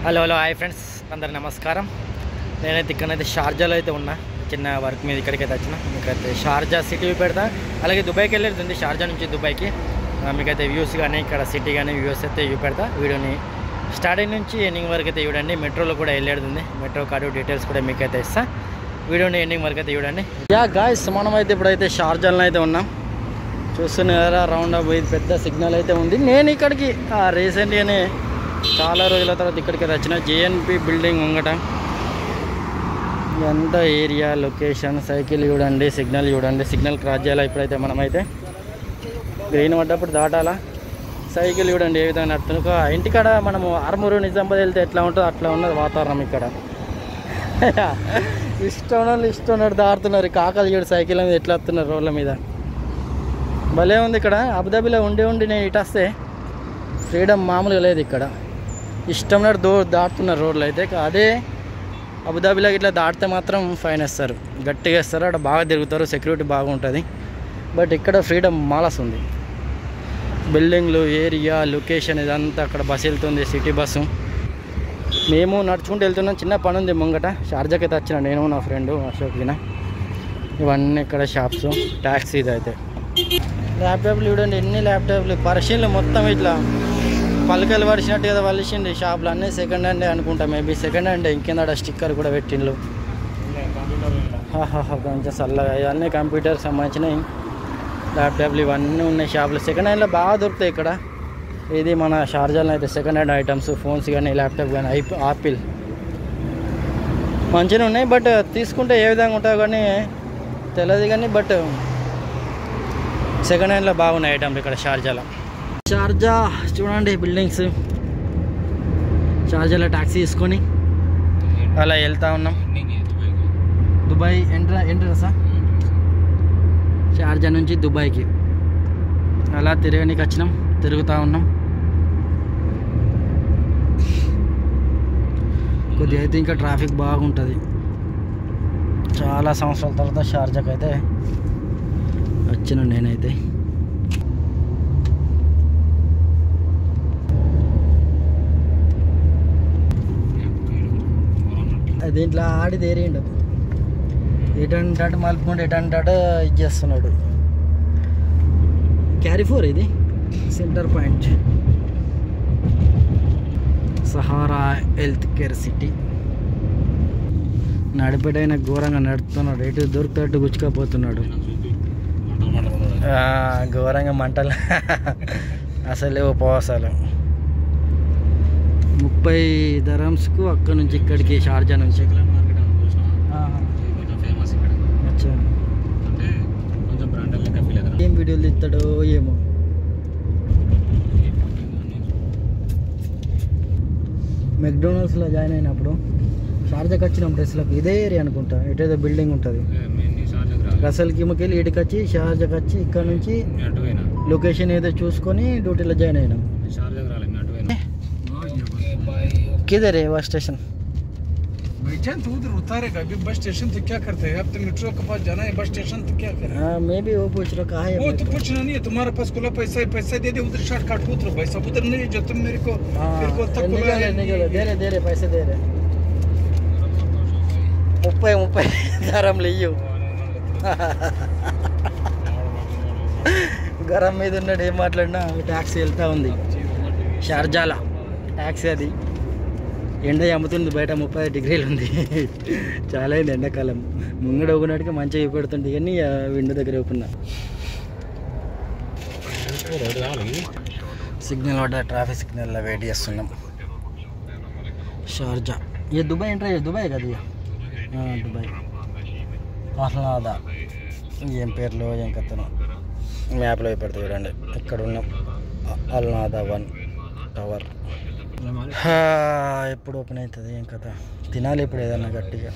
Hello hi friends, అందరు నమస్కారం. నేనైతే ఇక్కడైతే షార్జాలో అయితే ఉన్నా. చిన్న వర్క్ మీద ఇక్కడికైతే వచ్చిన. మీకైతే షార్జా సిటీ పెడతా, అలాగే దుబాయ్కి వెళ్ళేది షార్జా నుంచి దుబాయ్కి. మీకైతే వ్యూస్ కానీ ఇక్కడ సిటీ కానీ వ్యూస్ అయితే పెడతా. వీడియోని స్టార్టింగ్ నుంచి ఎండింగ్ వరకు అయితే చూడండి. మెట్రోలో కూడా వెళ్ళేది, మెట్రో కార్డు డీటెయిల్స్ కూడా మీకైతే ఇస్తా. వీడియోని ఎండింగ్ వరకు అయితే చూడండి. గాయ్స్, మనమైతే ఇప్పుడైతే షార్జాలో అయితే ఉన్నాం. చూస్తున్నారా, రౌండ్ అప్ ఇది పెద్ద సిగ్నల్ అయితే ఉంది. నేను ఇక్కడికి రీసెంట్గానే చాలా రోజుల తర్వాత ఇక్కడికి వచ్చిన. జేఎన్పి బిల్డింగ్ ముంగట ఎంత ఏరియా, లొకేషన్, సైకిల్ చూడండి, సిగ్నల్ చూడండి. సిగ్నల్ క్రాస్ చేయాలా ఇప్పుడైతే మనమైతే. గ్రీన్ పడ్డప్పుడు దాటాలా. సైకిల్ చూడండి ఏ విధంగా నడుతుంది. ఇంటికాడ మనము ఆర్మూరు నిజామాబాద్ వెళ్తే ఎట్లా ఉంటుందో అట్లా ఉన్నది వాతావరణం ఇక్కడ. ఇష్టం దాడుతున్నారు. కాకలు చూడు సైకిల్ మీద ఎట్లా వస్తున్నారు రోడ్ల మీద. భలే ఉంది ఇక్కడ. అబుదాబిలో ఉండి నేను ఇటు వస్తే ఫ్రీడమ్ మామూలుగా లేదు ఇక్కడ. ఇష్టం దాటుతున్నారు రోడ్లు అయితే. అదే అబుదాబిలో ఇట్లా దాటితే మాత్రం ఫైన్ వేస్తారు, గట్టిగా వేస్తారు. అక్కడ బాగా తిరుగుతారు, సెక్యూరిటీ బాగుంటుంది. బట్ ఇక్కడ ఫ్రీడమ్ మాలస్ ఉంది. బిల్డింగ్లు, ఏరియా, లొకేషన్ ఇదంతా. అక్కడ బస్సు వెళ్తుంది, సిటీ బస్సు. మేము నడుచుకుంటూ వెళ్తున్నాం. చిన్న పని ఉంది ముంగట. షార్జాకి అయితే వచ్చిన నేను, నా ఫ్రెండ్ అశోక్కిన. ఇవన్నీ ఇక్కడ షాప్స్, ట్యాక్సీ. ఇదైతే ల్యాప్టాప్లు చూడండి, ఎన్ని ల్యాప్టాప్లు. పరిశీలన మొత్తం ఇట్లా పలకలు పడిచినట్టు కదా వలిసింది. షాపులు అన్నీ సెకండ్ హ్యాండే అనుకుంటా, మేబీ సెకండ్ హ్యాండే. ఇంకేందా స్టిక్కర్ కూడా పెట్టిండ్రు. కొంచెం చల్లగా. ఇవన్నీ కంప్యూటర్కి సంబంధించినవి ల్యాప్టాప్లు ఇవన్నీ ఉన్నాయి షాపులు. సెకండ్ హ్యాండ్లో బాగా దొరుకుతాయి ఇక్కడ. ఇది మన షార్జాలో అయితే సెకండ్ హ్యాండ్ ఐటమ్స్, ఫోన్స్ కానీ, ల్యాప్టాప్ కానీ, ఆపిల్ మంచిగా ఉన్నాయి. బట్ తీసుకుంటే ఏ విధంగా ఉంటాయో కానీ తెలియదు కానీ, బట్ సెకండ్ హ్యాండ్లో బాగున్నాయి ఐటమ్లు ఇక్కడ షార్జాలో. షార్జా చూడండి బిల్డింగ్స్. షార్జాలో ట్యాక్సీ తీసుకొని అలా వెళ్తూ ఉన్నాం. దుబాయ్ ఎంట్రన్సా? షార్జా నుంచి దుబాయ్కి అలా తిరగడానికి వచ్చినాం. తిరుగుతూ ఉన్నాం. కొద్దిగా అయితే ఇంకా ట్రాఫిక్ బాగుంటుంది. చాలా సంవత్సరాల తర్వాత షార్జాకి అయితే వచ్చిన నేనైతే. దీంట్లో ఆడి తేరిండు. ఎటంటాడు మలుపుకుంటే ఎటంటాడు ఇది చేస్తున్నాడు. క్యారిఫోర్ ఇది centre point. Sahara health care city. నడిపేటైనా ఘోరంగా నడుపుతున్నాడు. ఎటు దొరుకుతాడు గుచ్చుకపోతున్నాడు. ఘోరంగా మంటలు అసలే ఉపవాసాలు. 30 dirhamsకు అక్కడ నుంచి ఇక్కడికి షార్జా నుంచి. ఏం వీడియోలు తీస్తాడో ఏమో. మెక్డొనాల్డ్స్లో జాయిన్ అయినప్పుడు షార్జాకి వచ్చిన డ్రెస్లకు ఇదే ఏరియా అనుకుంటా. ఎటేదో బిల్డింగ్ ఉంటుంది. రసల్కి మొక్కెళ్ళి ఇటుకి వచ్చి షార్జాకి వచ్చి ఇక్కడ నుంచి లొకేషన్ ఏదో చూసుకొని డ్యూటీలో జాయిన్ అయినాం. किधर है बस स्टेशन? भाईजान तो उधर उतारेगा अभी बस स्टेशन तो क्या करते हैं? अब तो मेट्रो के पास जाना है, बस स्टेशन तो क्या करें? हाँ मैं भी वो पूछ रहा कहाँ है. वो तो पूछना नहीं है, तुम्हारे पास खुला पैसा दे दे उधर शॉर्टकट उतरो भाई साहब. उधर नहीं जो तुम मेरे को फिर बोलता खुला है. दे रहे पैसे दे रहे. 30 dirham लियो. గరం మీద ఉన్నాడు. ఏం మాట్లాడినా ట్యాక్సీ వెళ్తూ ఉంది. షార్జాలా ట్యాక్సీ అది. ఎండ అమ్ముతుంది బయట. 30 degrees ఉంది. చాలా అయింది ఎండాకాలం. ముంగడ ఊపినట్టుగా మంచిగా చూపెడుతుంది కానీ విండో దగ్గర ఊపున్నా. సిగ్నల్ పడ్డ ట్రాఫిక్ సిగ్నల్లో వెయిట్ చేస్తున్నాం. షార్జా ఏ దుబాయ్ ఎంటర్ అయ్యే. దుబాయ్ కదా ఇక. దుబాయ్ అహ్లాదా. ఏం పేర్లు ఏం కథను మ్యాప్లో పెడతా చూడండి. ఇక్కడ ఉన్నాం. అల్నాదా 1 టవర్. ఎప్పుడు ఓపెన్ అవుతుంది ఏం కదా. తినాలి ఇప్పుడు ఏదన్నా గట్టిగా.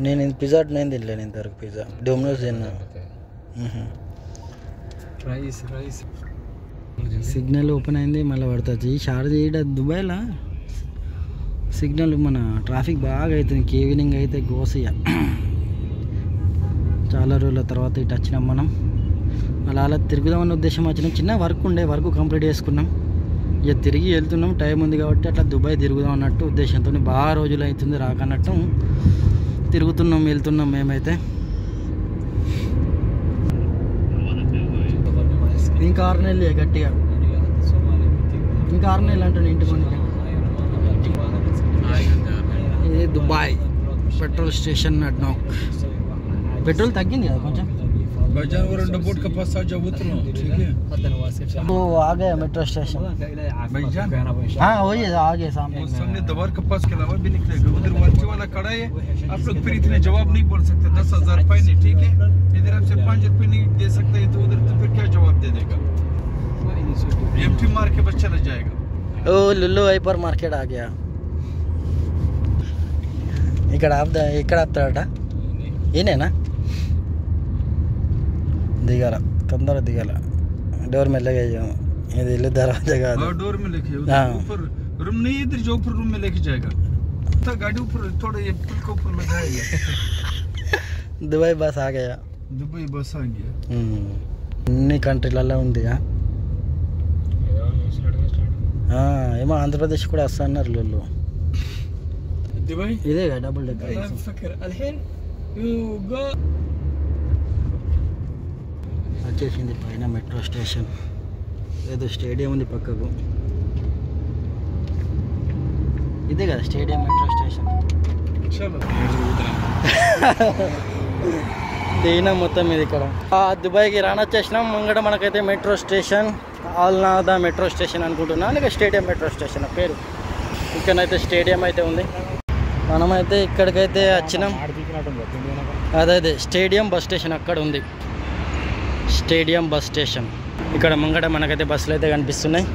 నేను పిజ్జా నేను తినలేను ఇంతవరకు. పిజ్జా డొమినోస్ తిన్నా. సిగ్నల్ ఓపెన్ అయింది మళ్ళీ పడుతుంది. ఈ షార్జా ఈడ దుబాయ్లో సిగ్నల్ మన ట్రాఫిక్ బాగా అవుతుంది. ఈవినింగ్ అయితే గోసియా. చాలా రోజుల తర్వాత ఇటు వచ్చినాం మనం. అలా తిరుగుదామన్న ఉద్దేశం వచ్చిన చిన్న వర్క్ ఉండే, వర్క్ కంప్లీట్ చేసుకున్నాం. ఇక తిరిగి వెళ్తున్నాం, టైం ఉంది కాబట్టి అట్లా దుబాయ్ తిరుగుదాం అన్నట్టు ఉద్దేశంతో బాగా రోజులు అవుతుంది రాకన్నట్టు తిరుగుతున్నాం, వెళ్తున్నాం. మేమైతే ఇంకా 6 నెలలు గట్టిగా, ఇంకా 6 నెలలు అంటాను ఇంటి మనకి. ఇది దుబాయ్ పెట్రోల్ స్టేషన్ అడ్నాక్. పెట్రోల్ తగ్గింది కదా కొంచెం. भाईजान वो रंडा बोट के पास आ जाओ उतरो, ठीक है? तो आ गया मेट्रो स्टेशन भाईजान हाँ वही है आगे सामने वो सामने दवार के पास के अलावा भी निकलेगा उधर वालची वाला खड़ा है. आप लोग फिर इतने जवाब नहीं बोल सकते. 10,000 रुपये नहीं, ठीक है? इधर आपसे 5 रुपये नहीं दे सकते तो उधर तो फिर क्या जवाब दे देगा? एमटी मार के बस चला जाएगा. ओ लुल्लू हाइपर मार्केट आ गया. ఇక్కడ ఆపుతాడట ఈయనేనా? దిగాల, తొందరగా దిగాల. डोर में लगे जाओ, ये दिल्ली दरवाजा का डोर में लेके ऊपर रूम नहीं, इधर जो ऊपर रूम में लेके जाएगा. तो गाड़ी ऊपर थोड़ा ये पुल के ऊपर लगाएगा. दुबई बस आ गया. दुबई बस आ गया. అన్ని కంట్రీలలో ఉంది. ఏమో ఆంధ్రప్రదేశ్ కూడా వస్తా అన్నారు వీళ్ళు. दुबई ఇదే కదా డబుల్ డెక్కర్. فكر الحين يو వచ్చేసింది పైన మెట్రో స్టేషన్. ఏదో స్టేడియం ఉంది పక్కకు. ఇదే కదా స్టేడియం మెట్రో స్టేషన్. चलो దీనా మొత్తం ఇది ఇక్కడ. దుబాయ్కి రానొచ్చేసినాం. ముంగట మనకైతే మెట్రో స్టేషన్, ఆల్నాదా మెట్రో స్టేషన్ అనుకుంటున్నా, లేక స్టేడియం మెట్రో స్టేషన్ పేరు. ఇక్కడైతే స్టేడియం అయితే ఉంది. మనమైతే ఇక్కడికైతే వచ్చినాం. అదే స్టేడియం బస్ స్టేషన్ అక్కడ ఉంది. స్టేడియం బస్ స్టేషన్ ఇక్కడ ముంగట మనకైతే బస్సులు అయితే కనిపిస్తున్నాయి.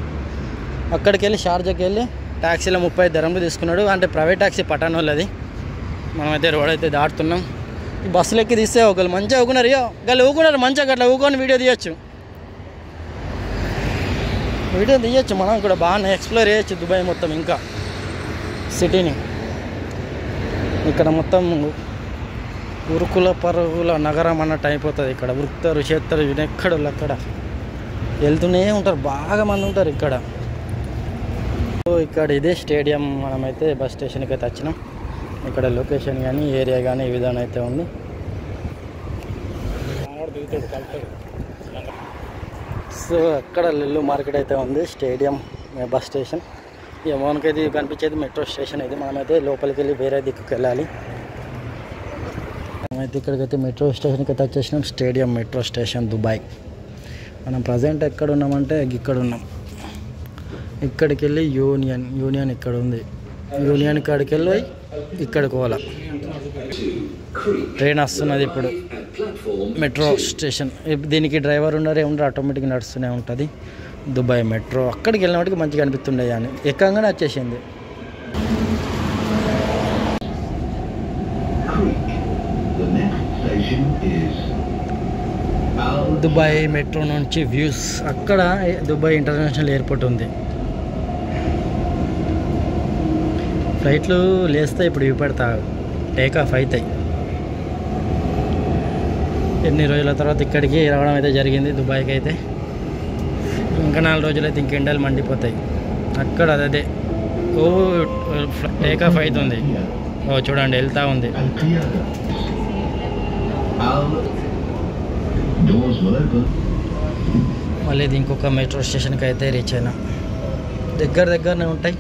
అక్కడికి వెళ్ళి షార్జాకి వెళ్ళి ట్యాక్సీలో 30 దిరమ్లు తీసుకున్నాడు. అంటే ప్రైవేట్ ట్యాక్సీ పటాన్ వాళ్ళది. మనమైతే రోడ్ అయితే దాటుతున్నాం. ఈ బస్సులు ఎక్కి తీస్తే ఒకళ్ళు మంచిగా ఊకున్నారు. గల్లు ఊకున్నారు మంచిగా, అట్లా ఊకొని వీడియో తీయచ్చు మనం కూడా బాగా ఎక్స్ప్లోర్ చేయొచ్చు దుబాయ్ మొత్తం, ఇంకా సిటీని. ఇక్కడ మొత్తం ఉరుకుల పరుగుల నగరం అన్నట్టు అయిపోతుంది. ఇక్కడ వృత్తారు చేస్తారు ఎక్కడ అక్కడ వెళ్తూనే ఉంటారు, బాగా మంది ఉంటారు ఇక్కడ. ఇక్కడ ఇదే స్టేడియం. మనమైతే బస్ స్టేషన్కి అయితే వచ్చినాం. ఇక్కడ లొకేషన్ కానీ ఏరియా కానీ ఈ విధానం అయితే ఉంది. సో అక్కడ లిల్లు మార్కెట్ అయితే ఉంది. Stadium bus station. మనకైతే కనిపించేది మెట్రో స్టేషన్. ఇది మనమైతే లోపలికి వెళ్ళి వేరే దిక్కుకి వెళ్ళాలి. మనమైతే ఇక్కడికైతే మెట్రో స్టేషన్కి అయితే వచ్చేసినాం. Stadium metro station Dubai. మనం ప్రజెంట్ ఎక్కడ ఉన్నామంటే ఇక్కడ ఉన్నాం. ఇక్కడికి వెళ్ళి యూనియన్ ఇక్కడ ఉంది. యూనియన్ కాడికి వెళ్ళి ఇక్కడికి పోవాల. ట్రైన్ వస్తున్నది ఇప్పుడు. మెట్రో స్టేషన్ దీనికి డ్రైవర్ ఉండరు, ఏముండరు, ఆటోమేటిక్గా నడుస్తూనే ఉంటుంది. దుబాయ్ మెట్రో అక్కడికి వెళ్ళినప్పటికి మంచిగా అనిపిస్తుండే అని ఎక్కగానే వచ్చేసింది. దుబాయ్ మెట్రో నుంచి వ్యూస్. అక్కడ దుబాయ్ ఇంటర్నేషనల్ ఎయిర్పోర్ట్ ఉంది. ఫ్లైట్లు లేస్తాయి ఇప్పుడు, ఇవి పెడతా టేక్ ఆఫ్ అవుతాయి. ఎన్ని రోజుల తర్వాత ఇక్కడికి రావడం అయితే జరిగింది దుబాయ్కి అయితే. ఇంకా 4 రోజులైతే ఇంక ఎండలు మండిపోతాయి. అక్కడ అదే టేక్ ఆఫ్ అవుతుంది. చూడండి వెళ్తూ ఉంది. మళ్ళీ ఇది ఇంకొక మెట్రో స్టేషన్కి అయితే రీచ్ అయినా. దగ్గరనే ఉంటాయి.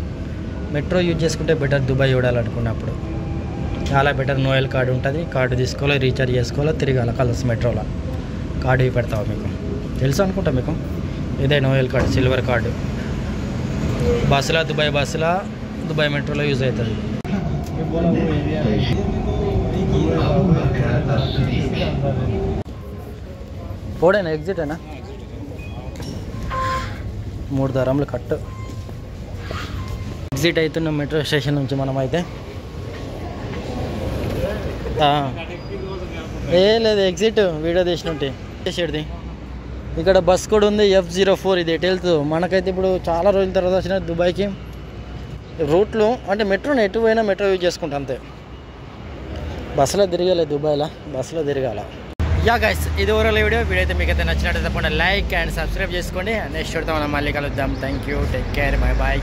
మెట్రో యూజ్ చేసుకుంటే బెటర్ దుబాయ్ చూడాలనుకున్నప్పుడు. చాలా బెటర్. నోయల్ కార్డు ఉంటుంది. కార్డు తీసుకోవాలి, రీఛార్జ్ చేసుకోవాలి, తిరగాలి కలర్స్ మెట్రోలో. కార్డు ఇవి పెడతావు మీకు తెలుసు అనుకుంటా మీకు. ఇదే నోయల్ కార్డు, సిల్వర్ కార్డు. బస్సులో దుబాయ్ మెట్రోలో యూజ్ అవుతుంది. పోడేనా ఎగ్జిట్ అయినా 3 దరమ్లు కట్టు. ఎగ్జిట్ అవుతున్నాం మెట్రో స్టేషన్ నుంచి మనమైతే. లేదు ఎగ్జిట్ వీడియో తీసినట్టు చేసేది. ఇక్కడ బస్ కూడా ఉంది F04. ఇది ఎటు వెళ్తుంది మనకైతే ఇప్పుడు చాలా రోజుల తర్వాత వచ్చిన దుబాయ్కి. రూట్లో అంటే మెట్రోని ఎటు పోయినా మెట్రో యూజ్ చేసుకుంటా అంతే. బస్సులో తిరగాలి దుబాయ్లో, బస్సులో తిరగాల. యా గైస్, ఇది ఓవరాల్ వీడియో అయితే మీకు అయితే నచ్చినట్టు తప్పకుండా లైక్ అండ్ సబ్స్క్రైబ్ చేసుకోండి. నెక్స్ట్ చూడతాం, మనం మళ్ళీ కలుద్దాం. Thank you, take care, bye bye.